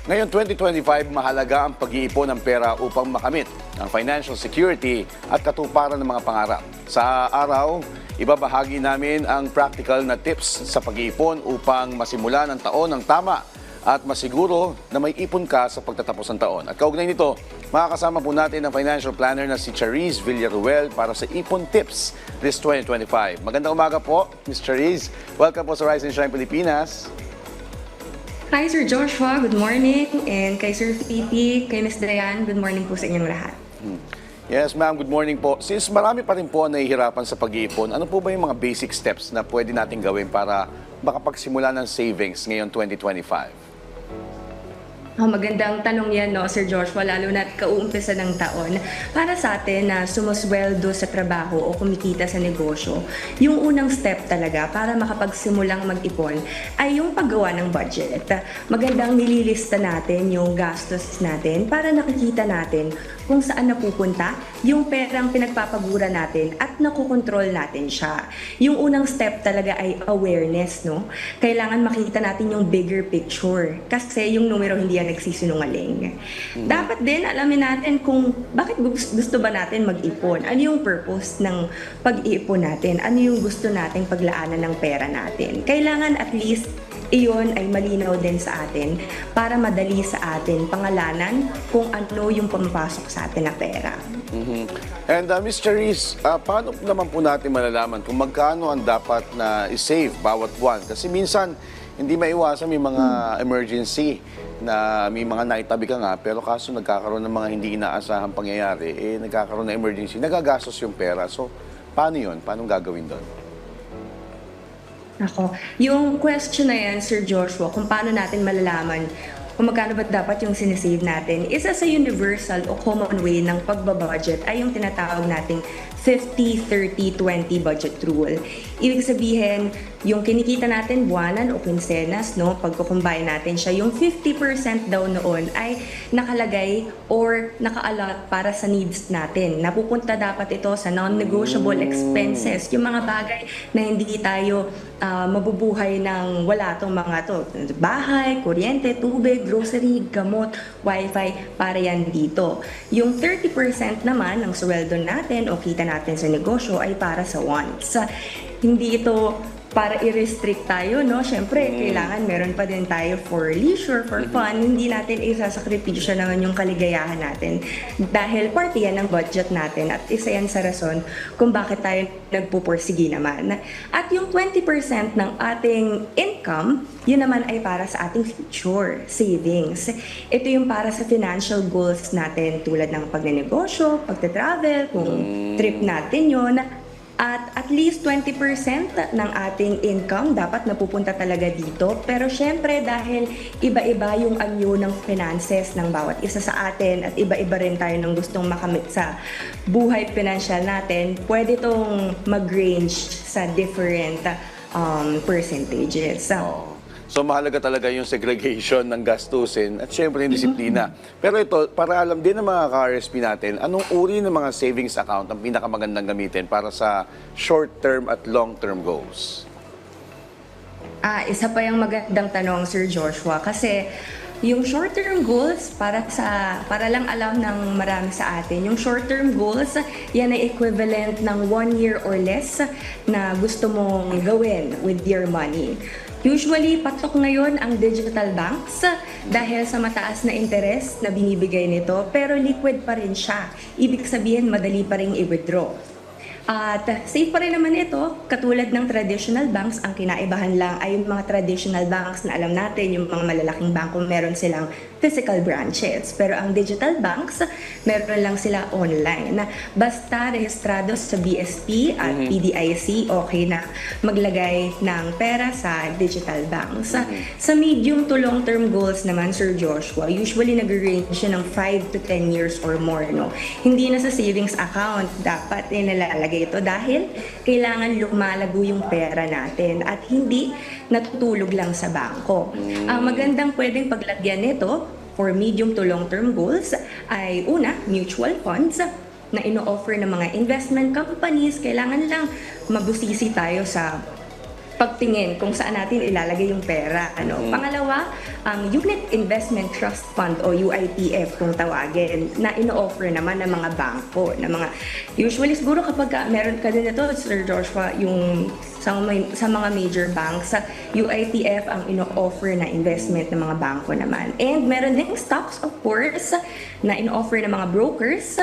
Ngayon 2025, mahalaga ang pag-iipon ng pera upang makamit ang financial security at katuparan ng mga pangarap. Sa araw, ibabahagi namin ang practical na tips sa pag-iipon upang masimulan ang taon ng tama at masiguro na may ipon ka sa pagtatapos ng taon. At kaugnay nito, makakasama po natin ang financial planner na si Charis Villaruel para sa Ipon Tips this 2025. Magandang umaga po, Ms. Charis. Welcome po sa Rise and Shine Pilipinas. Hi Sir Joshua, good morning. And kay Sir Fifi, kay Ms. Dayan, good morning po sa inyong lahat. Yes, ma'am. Good morning po. Since marami pa rin po ang nahihirapan sa pag-iipon, ano po ba yung mga basic steps na pwede natin gawin para makapagsimula ng savings ngayon 2025? Magandang tanong yan, no, Sir Joshua, lalo na kauumpisa ng taon. Para sa atin na sumusweldo sa trabaho o kumikita sa negosyo, yung unang step talaga para makapagsimulang mag-ipon ay yung paggawa ng budget. Magandang nililista natin yung gastos natin para nakikita natin kung saan napupunta yung perang pinagpapagura natin at nakokontrol natin siya. Yung unang step talaga ay awareness, no? Kailangan makita natin yung bigger picture kasi yung numero hindi yan nagsisinungaling. Dapat din alamin natin kung bakit gusto ba natin mag-ipon. Ano yung purpose ng pag-iipon natin? Ano yung gusto nating paglaanan ng pera natin? Kailangan at least iyon ay malinaw din sa atin para madali sa atin pangalanan kung ano yung pumapasok sa atin na pera. And Ms. Charis, paano naman po natin malalaman kung magkano ang dapat na i-save bawat buwan? Kasi minsan, hindi maiwasan may mga emergency na may mga naitabi ka nga, pero kaso nagkakaroon ng mga hindi inaasahang pangyayari, nagkakaroon ng emergency, nagagastos yung pera. So, paano yun? Paano gagawin doon? Ako, yung question na yan, Sir Joshua, kung paano natin malalaman kung magkano ba dapat yung sinisave natin, isa sa universal o common way ng pagbabudget ay yung tinatawag nating 50-30-20 budget rule. Ibig sabihin, yung kinikita natin buwanan o quincenas, no, pagkukumbine natin siya, yung 50% daw noon ay nakalagay or naka-allot para sa needs natin. Napupunta dapat ito sa non-negotiable expenses, yung mga bagay na hindi tayo mabubuhay ng wala tong mga to. Bahay, kuryente, tubig, grocery, gamot, wifi, para yan dito. Yung 30% naman ng sweldo natin o kita natin sa negosyo ay para sa wants. Hindi ito para i-restrict tayo, no? Siyempre, kailangan meron pa din tayo for leisure, for fun. Hindi natin isasakripisyo naman yung kaligayahan natin dahil parte yan ng budget natin at isa yan sa rason kung bakit tayo nagpupursige naman. At yung 20% ng ating income, yun naman ay para sa ating future savings. Ito yung para sa financial goals natin tulad ng pagnenegosyo, pagte-travel, kung trip natin yun. At least 20% ng ating income dapat napupunta talaga dito. Pero syempre dahil iba-iba yung anyo ng finances ng bawat isa sa atin at iba-iba rin tayo ng gustong makamit sa buhay financial natin, pwede itong mag-range sa different percentages. So mahalaga talaga yung segregation ng gastusin at syempre yung disiplina. Pero ito, para alam din ng mga ka-RSP natin, anong uri ng mga savings account ang pinakamagandang gamitin para sa short-term at long-term goals? Isa pa yung magandang tanong, Sir Joshua, kasi yung short-term goals para lang alam ng marami sa atin. Yung short-term goals, yan ay equivalent ng 1 year or less na gusto mong gawin with your money. Usually, patok ngayon ang digital banks dahil sa mataas na interest na binibigay nito, pero liquid pa rin siya. Ibig sabihin, madali pa rin i-withdraw. At safe pa rin naman ito, katulad ng traditional banks, ang kinaibahan lang ay yung mga traditional banks na alam natin, yung mga malalaking bangko, meron silang physical branches. Pero ang digital banks, meron lang sila online. Basta rehistrado sa BSP at PDIC, okay na maglagay ng pera sa digital banks. Sa medium to long-term goals naman, Sir Joshua, usually nag-range siya ng 5 to 10 years or more. No? Hindi na sa savings account dapat nalalagay ito dahil kailangan lumalago yung pera natin at hindi natutulog lang sa bangko. Ang magandang pwedeng paglagyan nito for medium to long-term goals ay una, mutual funds na ino-offer ng mga investment companies. Kailangan lang mabusisi tayo sa pagtingin kung saan natin ilalagay yung pera. Pangalawa, ang Unit Investment Trust Fund o UITF kung tawagin, na ino-offer naman ng mga bangko, na mga usually siguro kapag meron ka din ito, Sir Joshua, yung sa mga major banks, sa UITF ang ino-offer na investment ng mga bangko naman. And meron din stocks, of course, na ino-offer ng mga brokers.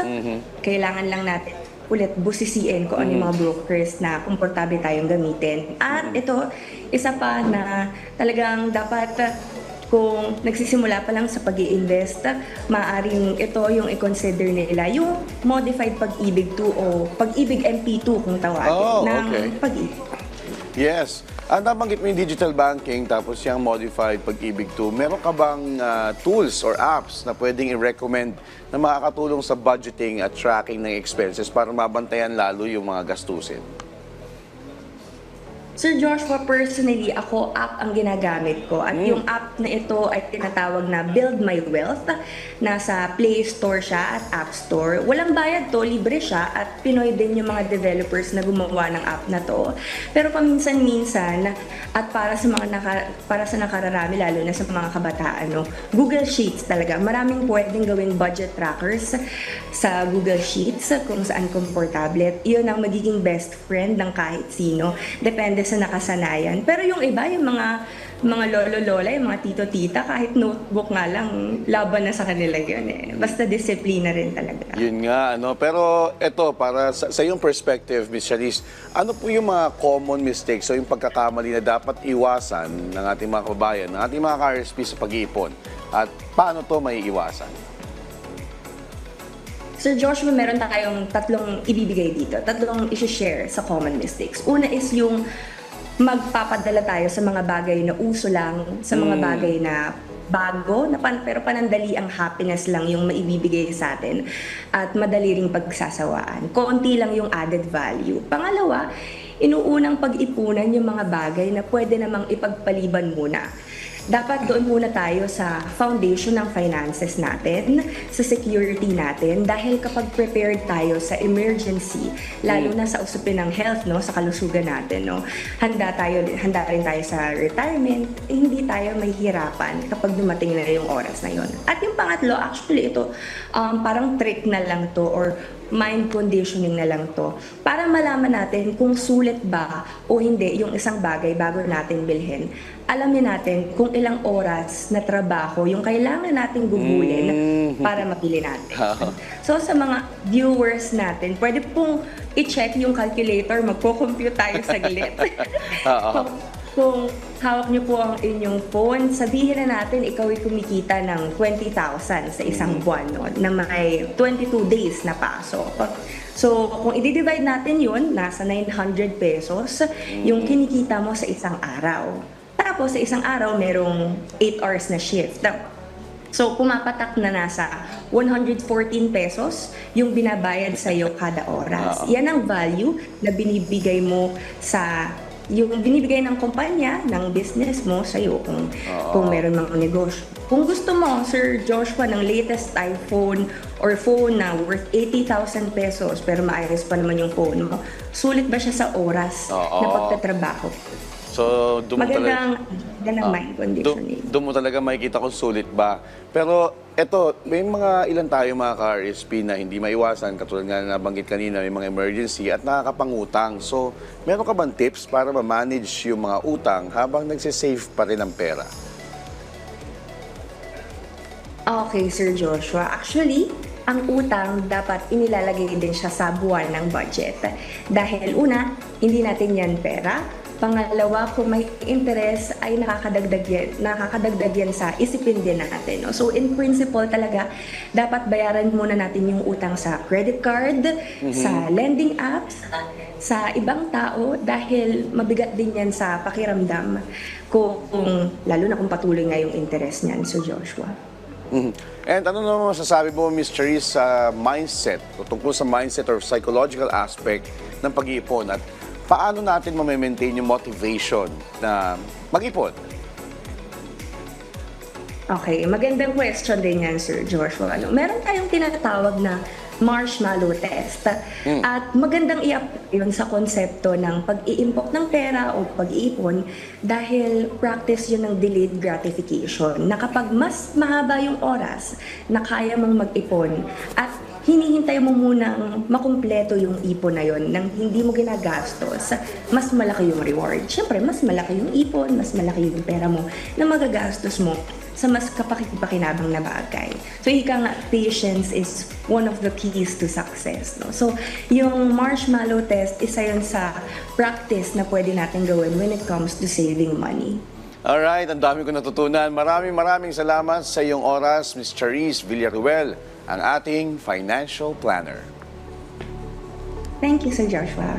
Kailangan lang natin ulit busisiin kung ano yung mga brokers na komportable tayong gamitin. At ito, isa pa na talagang dapat kung nagsisimula pa lang sa pag-i-invest, maaaring ito yung i-consider nila, yung Modified Pag-ibig 2 o Pag-ibig MP2 kung tawagin, ng Pag-ibig. Yes. Nabanggit mo yung digital banking tapos yung modified Pag-ibig 2. Meron ka bang tools or apps na pwedeng i-recommend na makakatulong sa budgeting at tracking ng expenses para mabantayan lalo yung mga gastusin? Sir Joshua, personally, ako app ang ginagamit ko. At yung app na ito ay tinatawag na Build My Wealth. Nasa Play Store siya at App Store. Walang bayad to, libre siya at Pinoy din yung mga developers na gumawa ng app na to. Pero paminsan-minsan at para sa nakararami, lalo na sa mga kabataan, Google Sheets talaga. Maraming pwedeng gawing budget trackers sa Google Sheets kung saan komportable. Iyon ang magiging best friend ng kahit sino. Depende sa nakasanayan. Pero yung iba, yung mga lolo-lola, yung mga tito-tita, kahit notebook nga lang, laban na sa kanila yun eh. Basta disiplina rin talaga. Yun nga, Pero ito, para sa iyong perspective, Ms. Charisse, ano po yung mga common mistakes o yung pagkakamali na dapat iwasan ng ating mga kababayan, ng ating mga ka-RSP sa pag-iipon? At paano to may iwasan? Sir Joshua, meron tayong tatlong ibibigay dito, tatlong isi-share sa common mistakes. Una is yung magpapadala tayo sa mga bagay na uso lang, sa mga bagay na bago, pero panandali ang happiness lang yung maibibigay sa atin at madali ring pagsasawaan. Konti lang yung added value. Pangalawa, inuunang pag-ipunan yung mga bagay na pwede namang ipagpaliban muna. Dapat doon muna tayo sa foundation ng finances natin, sa security natin, dahil kapag prepared tayo sa emergency, lalo na sa usapin ng health, sa kalusugan natin, handa rin tayo sa retirement, hindi tayo mahihirapan kapag dumating na yung oras na yon. At yung pangatlo, actually ito, parang trick na lang to or mind conditioning na lang to para malaman natin kung sulit ba o hindi yung isang bagay bago natin bilhin. Alamin natin kung ilang oras na trabaho yung kailangan nating gugulin para mapili natin. So sa mga viewers natin, pwede pong i-check yung calculator, magko-compute tayo saglit. Kung hawak niyo po ang inyong phone, sabihin na natin ikaw ay kumikita ng 20,000 sa isang buwan, na may 22 days na pasok. So, kung i-divide natin yun, nasa 900 pesos yung kinikita mo sa isang araw. Tapos, sa isang araw, merong 8 hours na shift. So, pumapatak na nasa 114 pesos yung binabayad sa'yo kada oras. Yan ang value na binibigay mo yung binibigay ng kumpanya, ng business mo sa'yo kung meron mga negosyo. Kung gusto mo, Sir Joshua, ng latest iPhone or phone na worth 80,000 pesos pero maayos pa naman yung phone mo, sulit ba siya sa oras na pagtatrabaho? So, magandang mind conditioning. Doon mo talaga makikita kung sulit ba. Pero eto, may ilan tayo mga ka-RSP na hindi maiwasan, katulad nga na nabanggit kanina, may mga emergency at nakakapangutang. So, meron ka bang tips para ma-manage yung mga utang habang nagsisave pa rin ang pera? Okay, Sir Joshua. Actually, ang utang dapat inilalagay din siya sa buwan ng budget. Dahil una, hindi natin yan pera. Pangalawa, kung may interest ay nakakadagdag yan sa isipin din natin. So in principle talaga, dapat bayaran muna natin yung utang sa credit card, sa lending apps, sa ibang tao dahil mabigat din yan sa pakiramdam lalo na kung patuloy nga yung interest niyan, Sir Joshua. And ano naman masasabi mo, Ms. Charisse, sa mindset o tungkol sa mindset or psychological aspect ng pag-iipon at paano natin ma-maintain yung motivation na mag-ipon? Okay, magandang question din yan, Sir Joshua. Meron tayong tinatawag na marshmallow test. At magandang i-apply yun sa konsepto ng pag-iimpok ng pera o pag-iipon dahil practice yun ng delayed gratification na kapag mas mahaba yung oras na kaya mong mag-ipon at hinihintay mo munang makumpleto yung ipon na yon nang hindi mo ginagastos, mas malaki yung reward. Siyempre, mas malaki yung ipon, mas malaki yung pera mo na magagastos mo sa mas kapakipakinabang na bagay. So, ika nga, patience is one of the keys to success. No? So, yung marshmallow test, isa yun sa practice na pwede natin gawin when it comes to saving money. Alright, ang dami ko natutunan. Maraming salamat sa iyong oras, Ms. Charisse Villaruel, ang ating financial planner. Thank you, Sir Joshua.